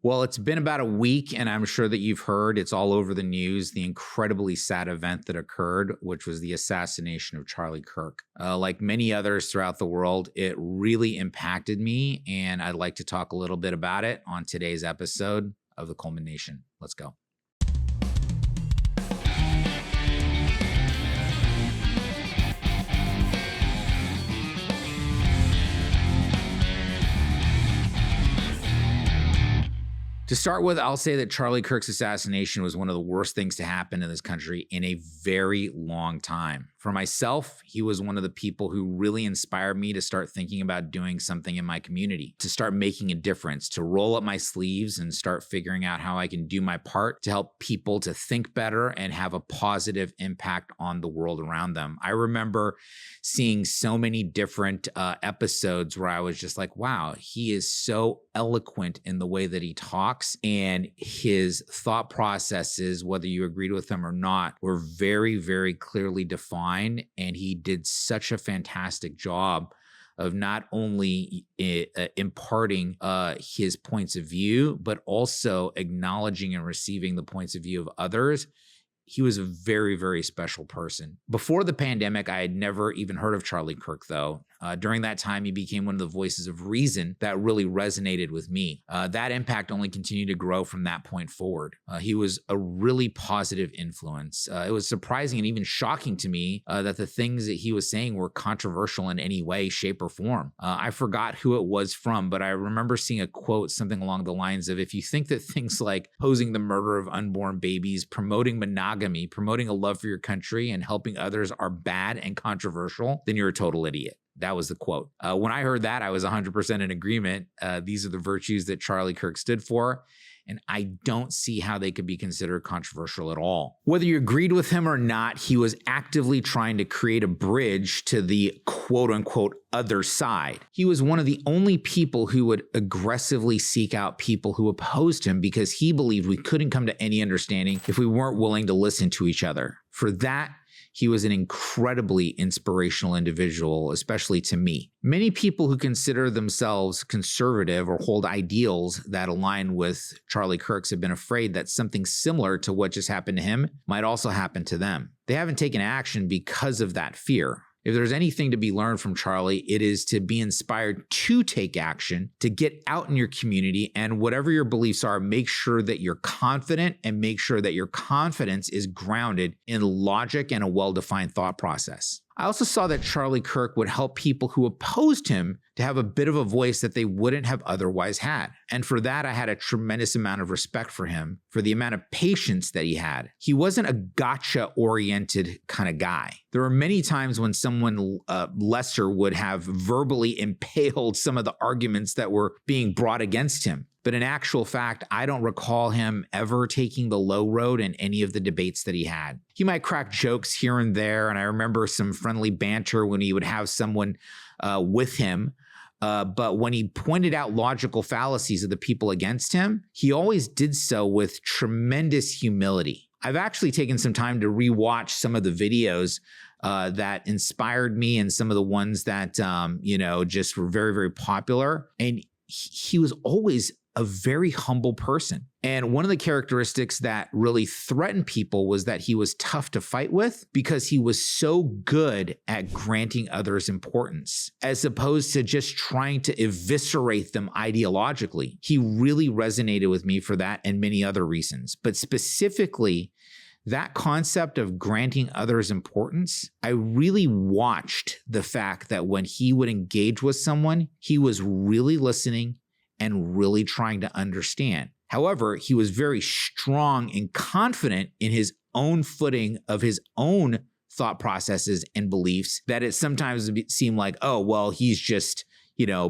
Well, it's been about a week, and I'm sure that you've heard, it's all over the news, the incredibly sad event that occurred, which was the assassination of Charlie Kirk. Like many others throughout the world, it really impacted me, and I'd like to talk a little bit about it on today's episode of the Coleman Nation. Let's go. To start with, I'll say that Charlie Kirk's assassination was one of the worst things to happen in this country in a very long time. For myself, he was one of the people who really inspired me to start thinking about doing something in my community, to start making a difference, to roll up my sleeves and start figuring out how I can do my part to help people to think better and have a positive impact on the world around them. I remember seeing so many different episodes where I was just like, wow, he is so eloquent in the way that he talks, and his thought processes, whether you agreed with them or not, were very, very clearly defined. And he did such a fantastic job of not only imparting his points of view, but also acknowledging and receiving the points of view of others. He was a very, very special person. Before the pandemic, I had never even heard of Charlie Kirk, though. During that time, he became one of the voices of reason that really resonated with me. That impact only continued to grow from that point forward. He was a really positive influence. It was surprising and even shocking to me that the things that he was saying were controversial in any way, shape, or form. I forgot who it was from, but I remember seeing a quote, something along the lines of, if you think that things like opposing the murder of unborn babies, promoting monogamy, promoting a love for your country, and helping others are bad and controversial, then you're a total idiot. That was the quote. When I heard that, I was 100% in agreement. These are the virtues that Charlie Kirk stood for, and I don't see how they could be considered controversial at all. Whether you agreed with him or not, he was actively trying to create a bridge to the quote-unquote other side. He was one of the only people who would aggressively seek out people who opposed him because he believed we couldn't come to any understanding if we weren't willing to listen to each other. For that, he was an incredibly inspirational individual, especially to me. Many people who consider themselves conservative or hold ideals that align with Charlie Kirk's have been afraid that something similar to what just happened to him might also happen to them. They haven't taken action because of that fear. If there's anything to be learned from Charlie, it is to be inspired to take action, to get out in your community, and whatever your beliefs are, make sure that you're confident and make sure that your confidence is grounded in logic and a well-defined thought process. I also saw that Charlie Kirk would help people who opposed him to have a bit of a voice that they wouldn't have otherwise had. And for that, I had a tremendous amount of respect for him, for the amount of patience that he had. He wasn't a gotcha-oriented kind of guy. There were many times when someone lesser would have verbally impaled some of the arguments that were being brought against him. But in actual fact, I don't recall him ever taking the low road in any of the debates that he had. He might crack jokes here and there, and I remember some friendly banter when he would have someone with him. But when he pointed out logical fallacies of the people against him, he always did so with tremendous humility. I've actually taken some time to rewatch some of the videos that inspired me and some of the ones that, just were very, very popular. And he was always a very humble person. And one of the characteristics that really threatened people was that he was tough to fight with because he was so good at granting others importance, as opposed to just trying to eviscerate them ideologically. He really resonated with me for that and many other reasons. But specifically, that concept of granting others importance, I really watched the fact that when he would engage with someone, he was really listening and really trying to understand. However, he was very strong and confident in his own footing of his own thought processes and beliefs that it sometimes seemed like, oh, well, he's just,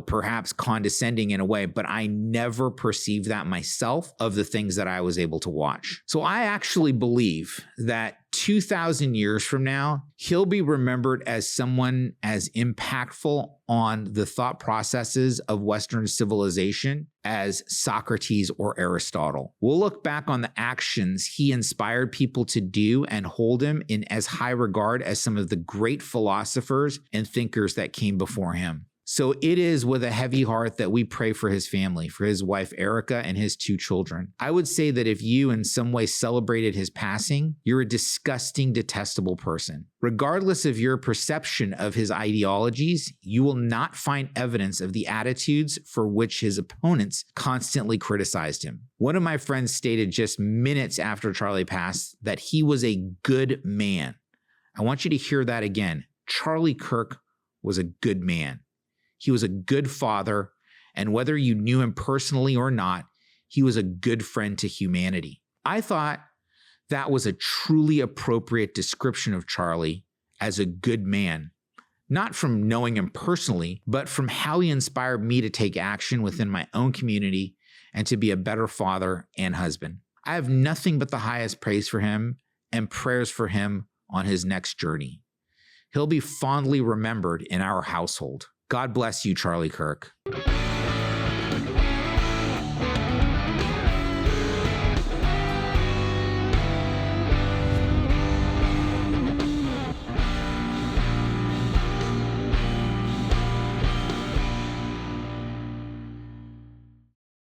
perhaps condescending in a way, but I never perceived that myself of the things that I was able to watch. So I actually believe that 2,000 years from now, he'll be remembered as someone as impactful on the thought processes of Western civilization as Socrates or Aristotle. We'll look back on the actions he inspired people to do and hold him in as high regard as some of the great philosophers and thinkers that came before him. So it is with a heavy heart that we pray for his family, for his wife, Erica, and his 2 children. I would say that if you in some way celebrated his passing, you're a disgusting, detestable person. Regardless of your perception of his ideologies, you will not find evidence of the attitudes for which his opponents constantly criticized him. One of my friends stated just minutes after Charlie passed that he was a good man. I want you to hear that again. Charlie Kirk was a good man. He was a good father, and whether you knew him personally or not, he was a good friend to humanity. I thought that was a truly appropriate description of Charlie as a good man, not from knowing him personally, but from how he inspired me to take action within my own community and to be a better father and husband. I have nothing but the highest praise for him and prayers for him on his next journey. He'll be fondly remembered in our household. God bless you, Charlie Kirk.